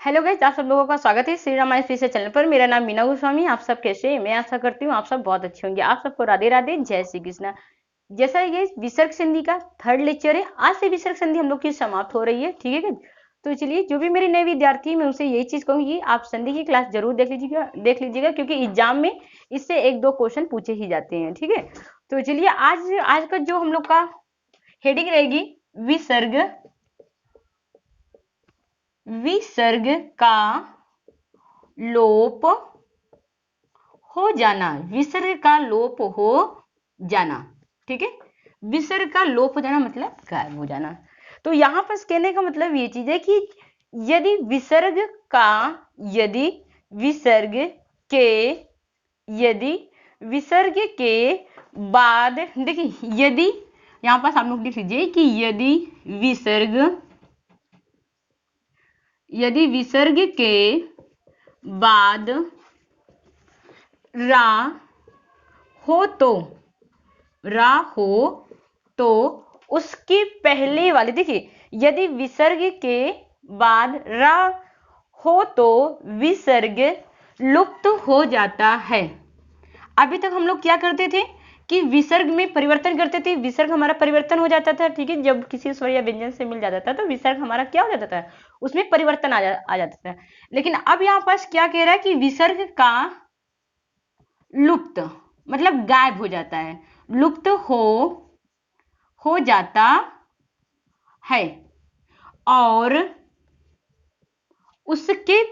Hello guys, आप सब लोगों का स्वागत है श्री राम स्पेशल चैनल पर। मेरा नाम मीना गोस्वामी। आप सब कैसे हैं? मैं आशा करती हूँ आप सब बहुत अच्छे होंगे। आप सबको राधे राधे, जय श्री कृष्णा। जैसा ये विसर्ग संधि का थर्ड लेक्चर है, आज से विसर्ग संधि हम लोग की समाप्त हो रही है। ठीक है guys? तो चलिए, जो भी मेरे नए विद्यार्थी मैं उनसे यही चीज कहूंगी, आप संधि की क्लास जरूर देख लीजिएगा क्योंकि एग्जाम में इससे एक दो क्वेश्चन पूछे ही जाते हैं। ठीक है, तो चलिए आज का जो हम लोग का हेडिंग रहेगी, विसर्ग विसर्ग का लोप हो जाना। विसर्ग का लोप हो जाना। ठीक है, विसर्ग का लोप हो जाना मतलब गायब हो जाना। तो यहां पर कहने का मतलब ये चीज है कि यदि विसर्ग के बाद, देखिए यदि यहां पर आप लोग लिख लीजिए कि यदि विसर्ग के बाद रा हो तो उसके पहले वाले, देखिए यदि विसर्ग के बाद रा हो तो विसर्ग लुप्त हो जाता है। अभी तक हम लोग क्या करते थे कि विसर्ग में परिवर्तन करते थे, विसर्ग हमारा परिवर्तन हो जाता था। ठीक है, जब किसी स्वर या व्यंजन से मिल जाता था तो विसर्ग हमारा क्या हो जाता था, उसमें परिवर्तन आ जाता था। लेकिन अब यहाँ पास क्या कह रहा है कि विसर्ग का लुप्त मतलब गायब हो जाता है, लुप्त हो जाता है। और उसके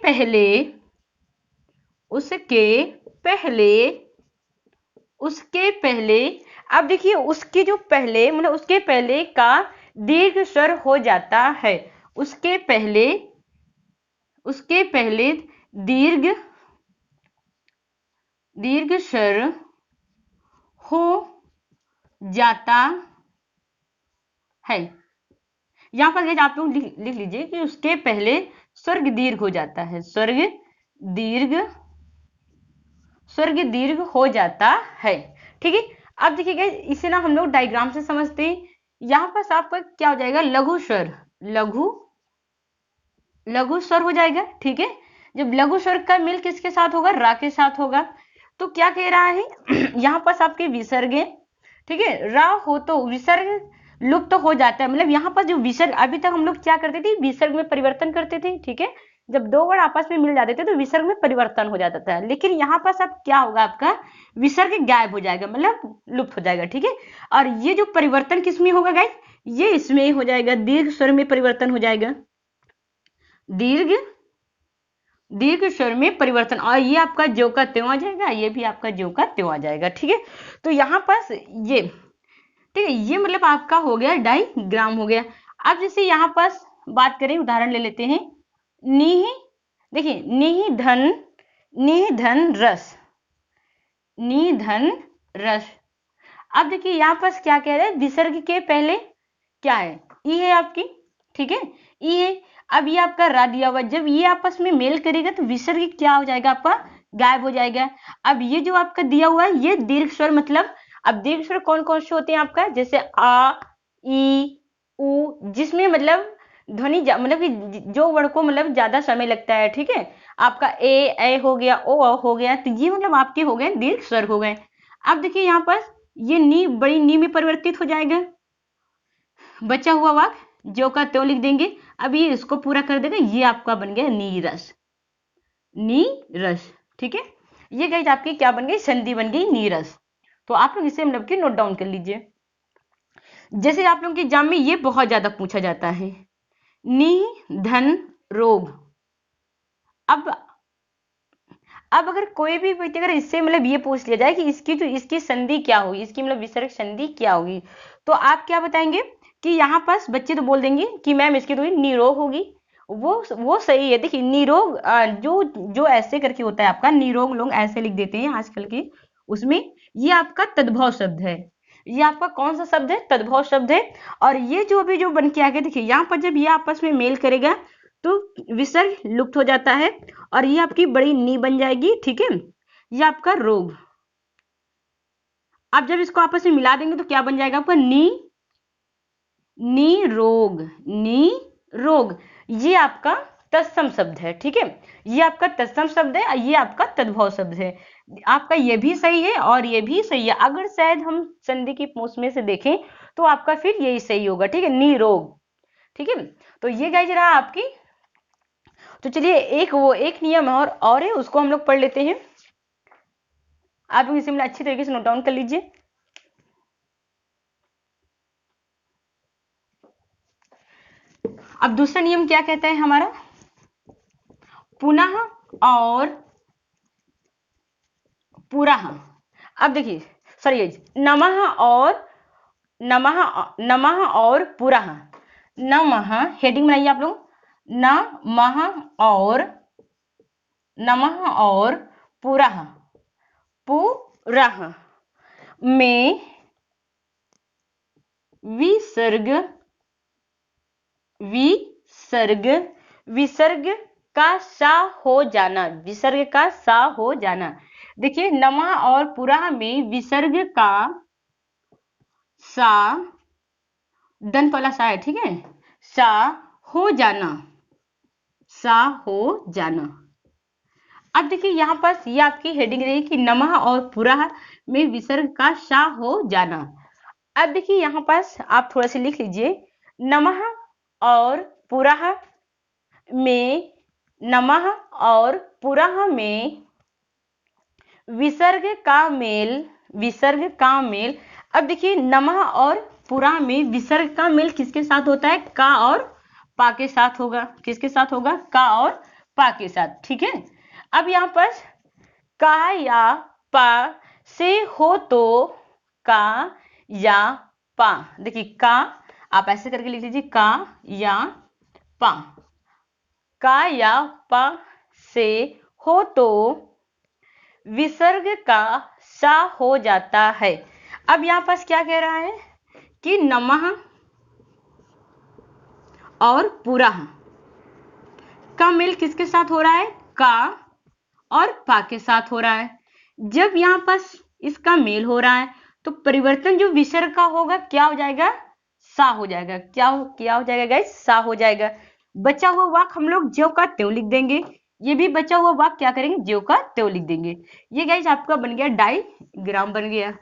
पहले अब देखिए उसके जो पहले मतलब उसके पहले का दीर्घ स्वर हो जाता है। उसके पहले दीर्घ स्वर हो जाता है। यहां पर आप लोग लिख लीजिए कि उसके पहले स्वर्ग दीर्घ हो जाता है, स्वर्ग दीर्घ हो जाता है। ठीक है, अब देखिए इसे ना हम लोग डायग्राम से समझते हैं। यहां पर आपका क्या हो जाएगा, लघु स्वर हो जाएगा। ठीक है, जब लघु स्वर का मेल किसके साथ होगा, रा के साथ होगा। तो क्या कह रहा है यहाँ पर आपके विसर्ग है। ठीक है, रा हो तो विसर्ग लुप्त तो हो जाता है। मतलब यहाँ पर जो विसर्ग, अभी तक हम लोग क्या करते थे, विसर्ग में परिवर्तन करते थे। ठीक है, जब दो वर्ड आपस में मिल जाते थे तो विसर्ग में परिवर्तन हो जाता था। लेकिन यहाँ पर अब क्या होगा, आपका विसर्ग गायब हो जाएगा, मतलब लुप्त हो जाएगा। ठीक है, और ये जो परिवर्तन किसमें होगा गाइस, ये इसमें हो जाएगा, दीर्घ स्वर में परिवर्तन हो जाएगा, दीर्घ स्वर में परिवर्तन। और ये आपका ज्यों का त्यों आ जाएगा, ये भी आपका ज्यों का त्यों आ जाएगा। ठीक है, तो यहाँ पास ये, ठीक है, ये मतलब आपका हो गया डायग्राम हो गया। अब जैसे यहाँ पास बात करें, उदाहरण ले लेते हैं। नीह, देखिए नीह धन रस। अब देखिए यहाँ पास क्या कह रहे हैं, विसर्ग के पहले क्या है, ई है आपकी। ठीक है, ई है। अब ये आपका रा दिया हुआ, जब ये आपस में मेल करेगा तो विसर्ग क्या हो जाएगा, आपका गायब हो जाएगा। अब ये जो आपका दिया हुआ है ये दीर्घ स्वर, मतलब अब दीर्घ स्वर कौन कौन से होते हैं आपका, जैसे आ, ई, उ, जिसमें मतलब ध्वनि मतलब कि जो वर्ड को मतलब ज्यादा समय लगता है। ठीक है, आपका ए हो गया, ओ हो गया, तो ये मतलब आपके हो गए दीर्घ स्वर हो गए। अब देखिए यहाँ पर ये नी बड़ी नी में परिवर्तित हो जाएगा, बचा हुआ वाक्य जो का त्यों लिख देंगे। अब ये इसको पूरा कर देगा, ये आपका बन गया नीरस। ठीक है, ये गाइस आपकी क्या बन गई, संधि बन गई नीरस। तो आप लोग इसे मतलब कि नोट डाउन कर लीजिए। जैसे आप लोगों के एग्जाम में ये बहुत ज्यादा पूछा जाता है, निधन रोग। अब अगर कोई भी व्यक्ति अगर इससे मतलब ये पूछ लिया जाए कि इसकी संधि क्या होगी, इसकी मतलब विसर्ग संधि क्या होगी, तो आप क्या बताएंगे कि यहाँ पास बच्चे तो बोल देंगे कि मैम इसकी तो निरोग होगी। वो सही है। देखिए निरोग जो ऐसे करके होता है आपका, निरोग लोग ऐसे लिख देते हैं आजकल के उसमें। ये आपका तद्भव शब्द है, ये आपका कौन सा शब्द है, तद्भव शब्द है। और ये जो अभी जो बन के आ गया, देखिए यहाँ पर जब ये आपस में मेल करेगा तो विसर्ग लुप्त हो जाता है और ये आपकी बड़ी नी बन जाएगी। ठीक है, ये आपका रोग। आप जब इसको आपस में मिला देंगे तो क्या बन जाएगा आपका नी रोग। ये आपका तत्सम शब्द है, ठीक है। ये आपका तत्सम शब्द है, ये आपका तद्भव शब्द है। आपका ये भी सही है और ये भी सही है। अगर शायद हम संधि की पूंछ में से देखें तो आपका फिर यही सही होगा, ठीक है, निरोग, ठीक है। तो ये गाइज रहा आपकी। तो चलिए एक नियम और है, उसको हम लोग पढ़ लेते हैं। आप लोग इसे अच्छी तरीके से नोट डाउन कर लीजिए। अब दूसरा नियम क्या कहता है हमारा, पुनः और पुरः। अब देखिए सॉरी, नमः और पुरः। नमः हेडिंग बनाइए आप लोग, नमः और पुरः में विसर्ग का सा हो जाना, विसर्ग का सा हो जाना। देखिए नमः और पुरः में विसर्ग का सा, दंत वाला सा है, ठीक है, सा हो जाना, सा हो जाना। अब देखिए यहां पास ये आपकी हेडिंग रही कि नमः और पुरः में विसर्ग का सा हो जाना। अब देखिए यहां पास आप थोड़ा सा लिख लीजिए, नमः और पुरः में, नमः और पुरः में विसर्ग का मेल। अब देखिए नमः और पुरः में विसर्ग का मेल किसके साथ होता है, का और पा के साथ होगा। किसके साथ होगा, का और पा के साथ, ठीक है। अब यहां पर का या पा से हो तो का या पा, देखिए का आप ऐसे करके लिख लीजिए, का या पा, का या पा से हो तो विसर्ग का सा हो जाता है। अब यहां पास क्या कह रहा है कि नमः और पुरः का मेल किसके साथ हो रहा है, का और पा के साथ हो रहा है। जब यहां पास इसका मेल हो रहा है तो परिवर्तन जो विसर्ग का होगा क्या हो जाएगा, सा हो जाएगा। क्या हो जाएगा गाइस, सा हो जाएगा। बचा हुआ वाक्य हम लोग ज्यों का त्यों लिख देंगे। ये भी बचा हुआ वाक्य क्या करेंगे, ज्यों का त्यों लिख देंगे। ये गाइस आपका बन गया डायग्राम बन गया।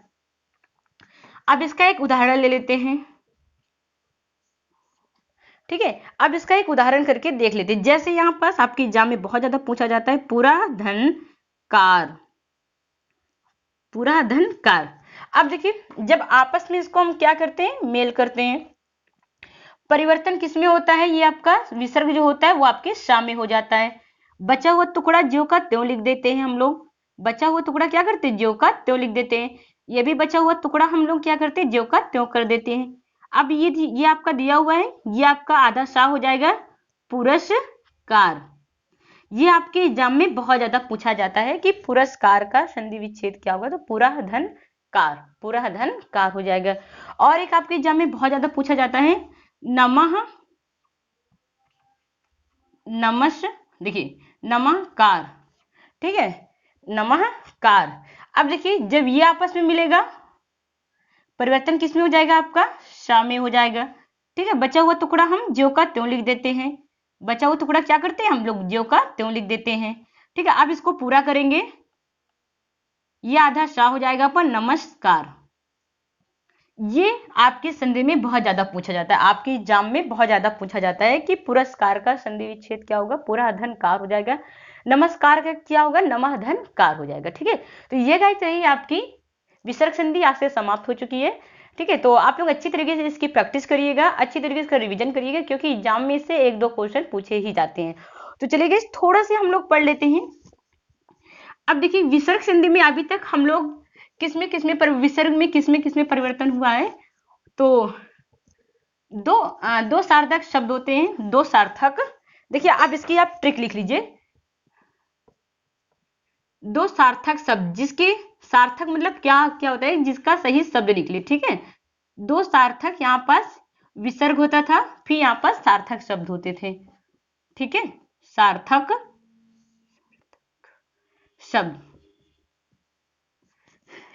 अब इसका एक उदाहरण ले लेते हैं, ठीक है। अब इसका एक उदाहरण करके देख लेते हैं। जैसे यहां पास आपकी एग्जाम में बहुत ज्यादा पूछा जाता है पूरा धन कार, पूरा धन कार। अब देखिए जब आपस में इसको हम क्या करते हैं, मेल करते हैं। परिवर्तन किसमें होता है, ये आपका विसर्ग जो होता है वो आपके सा में हो जाता है। बचा हुआ टुकड़ा ज्यों का त्यों लिख देते हैं हम लोग। बचा हुआ टुकड़ा क्या करते हैं, ज्यों का त्यों लिख देते हैं। ये भी बचा हुआ टुकड़ा हम लोग क्या करते हैं, ज्यों का त्यों कर देते हैं। अब ये आपका दिया हुआ है, ये आपका आधा सा हो जाएगा पुरस्कार। ये आपके एग्जाम में बहुत ज्यादा पूछा जाता है कि पुरस्कार का संधि विच्छेद क्या होगा, तो पूरा धन कार हो जाएगा। और एक आपके एग्जाम में बहुत ज्यादा पूछा जाता है नमः देखिए नमःकार, ठीक है, नमःकार। अब देखिए जब ये आपस में मिलेगा परिवर्तन किस में हो जाएगा, आपका सा में हो जाएगा, ठीक है। बचा हुआ टुकड़ा हम ज्यों का त्यों लिख देते हैं। बचा हुआ टुकड़ा क्या करते हैं हम लोग, ज्यों का त्यों लिख देते हैं, ठीक है। अब इसको पूरा करेंगे, ये आधा सा हो जाएगा पर नमस्कार। ये आपके संधि में बहुत ज्यादा पूछा जाता है, आपके एग्जाम में बहुत ज्यादा पूछा जाता है कि पुरस्कार का संधि विच्छेद क्या होगा, पूरा धन कार हो जाएगा। नमस्कार का क्या होगा, नमः धन कार हो जाएगा, ठीक है। तो ये गाइस रही आपकी विसर्ग संधि, आज से समाप्त हो चुकी है, ठीक है। तो आप लोग अच्छी तरीके से इसकी प्रैक्टिस करिएगा, अच्छी तरीके से रिवीजन करिएगा, क्योंकि एग्जाम में से 1-2 क्वेश्चन पूछे ही जाते हैं। तो चलिए गाइस थोड़ा से हम लोग पढ़ लेते हैं। अब देखिए विसर्ग संधि में अभी तक हम लोग किसमें पर विसर्ग में किसमें परिवर्तन हुआ है, तो दो सार्थक शब्द होते हैं, दो सार्थक। देखिए अब इसकी आप ट्रिक लिख लीजिए, दो सार्थक शब्द, जिसके सार्थक मतलब क्या होता है, जिसका सही शब्द निकले, ठीक है। दो सार्थक, यहाँ पास विसर्ग होता था, फिर यहाँ पास सार्थक शब्द होते थे, ठीक है, सार्थक शब्द,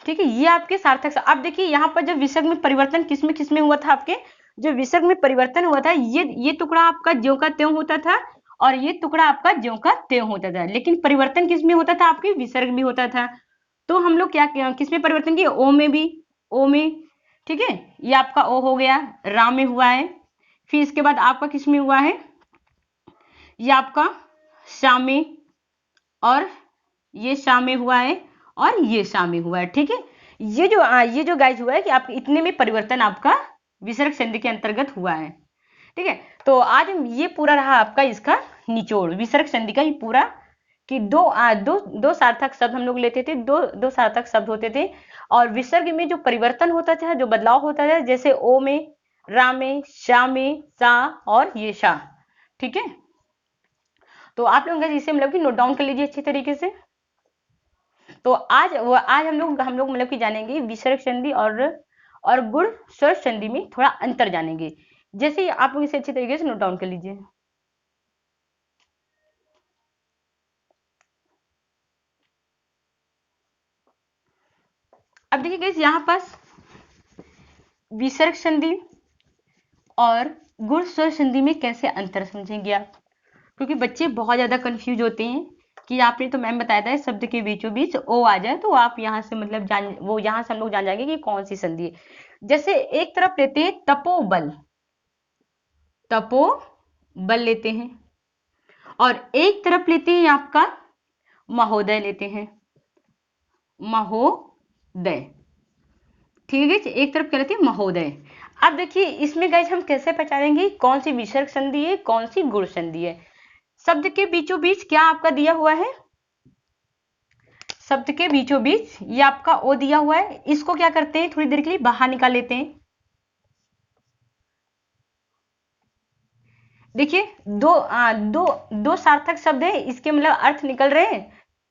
ठीक है। ये आपके सार्थक शब्द। अब देखिए यहाँ पर जब विसर्ग में परिवर्तन किसमें हुआ था, आपके जो विसर्ग में परिवर्तन हुआ था, ये टुकड़ा आपका ज्यों का त्यों होता था, और ये टुकड़ा आपका ज्यों का त्यों होता था, लेकिन परिवर्तन किस में होता था, आपके विसर्ग भी होता था। तो हम लोग क्या किस में परिवर्तन किए, ओ में भी, ओ में, ठीक है, ये आपका ओ हो गया, रा में हुआ है। फिर इसके बाद आपका किस में हुआ है, ये आपका शा में, और ये शा में हुआ है, और ये शा में हुआ है, ठीक है। ये जो गाइज हुआ है कि आप इतने में परिवर्तन आपका विसर्ग संधि के अंतर्गत हुआ है, ठीक है। तो आज ये पूरा रहा आपका इसका निचोड़ विसर्ग संधि का ही पूरा, कि दो सार्थक शब्द हम लोग लेते थे, दो सार्थक शब्द होते थे, और विसर्ग में जो परिवर्तन होता था, जो बदलाव होता था, जैसे ओ में, रा में, शा में, सा और ये शा, ठीक है। तो आप लोग इसे मतलब कि नोट डाउन कर लीजिए अच्छी तरीके से। तो आज हम लोग मतलब कि जानेंगे विसर्ग संधि और गुण स्वर संधि में थोड़ा अंतर जानेंगे। जैसे आप लोग इसे अच्छी तरीके से नोट डाउन कर लीजिए। अब देखिए गाइस, यहाँ पास विसर्ग संधि और गुण स्वर संधि में कैसे अंतर समझेंगे आप, क्योंकि बच्चे बहुत ज्यादा कंफ्यूज होते हैं कि आपने तो मैम बताया था शब्द के बीचों बीच ओ आ जाए तो आप यहाँ से मतलब यहाँ से हम लोग जान जाएंगे कि कौन सी संधि है। जैसे एक तरफ लेते हैं तपोबल, तपोबल लेते हैं, और एक तरफ लेते हैं आपका महोदय लेते हैं, महोदय, ठीक है। एक तरफ क्या लेते हैं, महोदय। अब देखिए इसमें गाइस हम कैसे पहचानेंगे कौन सी विसर्ग संधि है, कौन सी गुण संधि है। शब्द के बीचों बीच क्या आपका दिया हुआ है, शब्द के बीचों बीच ये आपका ओ दिया हुआ है, इसको क्या करते हैं, थोड़ी देर के लिए बाहर निकाल लेते हैं। देखिए दो सार्थक शब्द है, इसके मतलब अर्थ निकल रहे हैं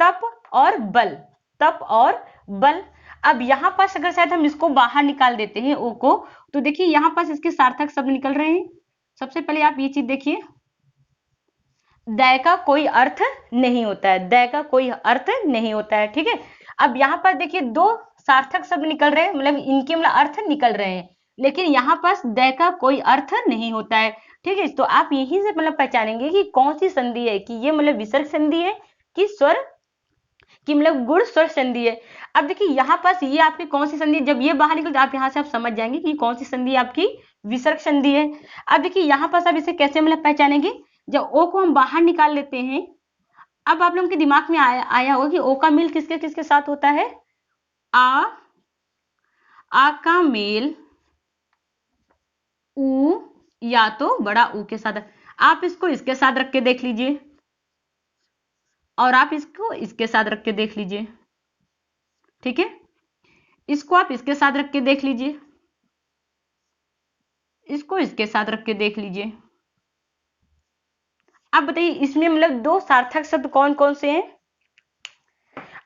तप और बल, तप और बल। अब यहाँ पास अगर शायद हम इसको बाहर निकाल देते हैं ओ को, तो देखिए यहाँ पास इसके सार्थक शब्द निकल रहे हैं। सबसे पहले आप ये चीज देखिए, दय का कोई अर्थ नहीं होता है, दय का कोई अर्थ नहीं होता है, ठीक है। अब यहाँ पर देखिए दो सार्थक शब्द निकल रहे हैं, मतलब इनके मतलब अर्थ निकल रहे हैं, लेकिन यहाँ पास दय का कोई अर्थ नहीं होता है, ठीक है। तो आप यहीं से मतलब पहचानेंगे कि कौन सी संधि है, कि ये मतलब विसर्ग संधि है कि स्वर कि मतलब गुण स्वर संधि है। अब देखिए यहाँ पास ये आपकी कौन सी संधि, जब ये बाहर निकल तो आप यहाँ से आप समझ जाएंगे कि कौन सी संधि आपकी विसर्ग संधि है। अब देखिए यहाँ पास आप इसे कैसे मतलब पहचानेंगे, जब ओ को हम बाहर निकाल लेते हैं, अब आप लोगों के दिमाग में आया होगा कि ओ का मेल किसके किसके साथ होता है, आ का मेल ऊ या तो बड़ा ऊ के साथ। आप इसको इसके साथ रख के देख लीजिए, और आप इसको इसके साथ रख के देख लीजिए, ठीक है। इसको आप इसके साथ रख के देख लीजिए, इसको इसके साथ रख के देख लीजिए। अब बताइए इसमें मतलब दो सार्थक शब्द कौन कौन से हैं।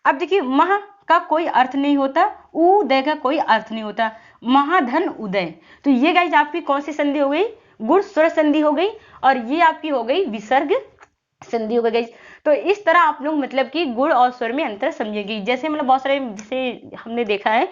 अब देखिए महा का कोई अर्थ नहीं होता, उदय का कोई अर्थ नहीं होता, महाधन उदय। तो ये गाइस आपकी कौन सी संधि हो गई, गुण स्वर संधि हो गई, और ये आपकी हो गई विसर्ग संधि हो गई। तो इस तरह आप लोग मतलब कि गुण और स्वर में अंतर समझेंगे। जैसे मतलब बहुत सारे जैसे हमने देखा है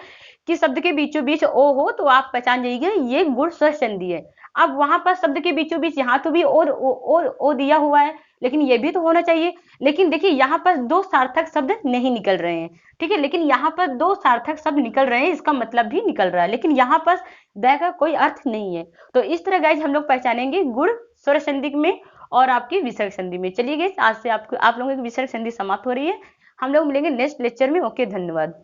कि शब्द के बीचों बीच ओ हो तो आप पहचान जाइएगा ये गुण स्वर संधि है। अब वहां पर शब्द के बीचों बीच यहाँ तो भी ओ दिया हुआ है, लेकिन ये भी तो होना चाहिए। लेकिन देखिए यहाँ पर दो सार्थक शब्द नहीं निकल रहे हैं, ठीक है, लेकिन यहाँ पर दो सार्थक शब्द निकल रहे हैं, इसका मतलब भी निकल रहा है, लेकिन यहाँ पर द का कोई अर्थ नहीं है। तो इस तरह गाइज हम लोग पहचानेंगे गुण स्वर संधि में और आपकी विसर्ग संधि में। चलिए गाइज आज से आप लोगों की विसर्ग संधि समाप्त हो रही है। हम लोग मिलेंगे नेक्स्ट लेक्चर में। ओके, धन्यवाद।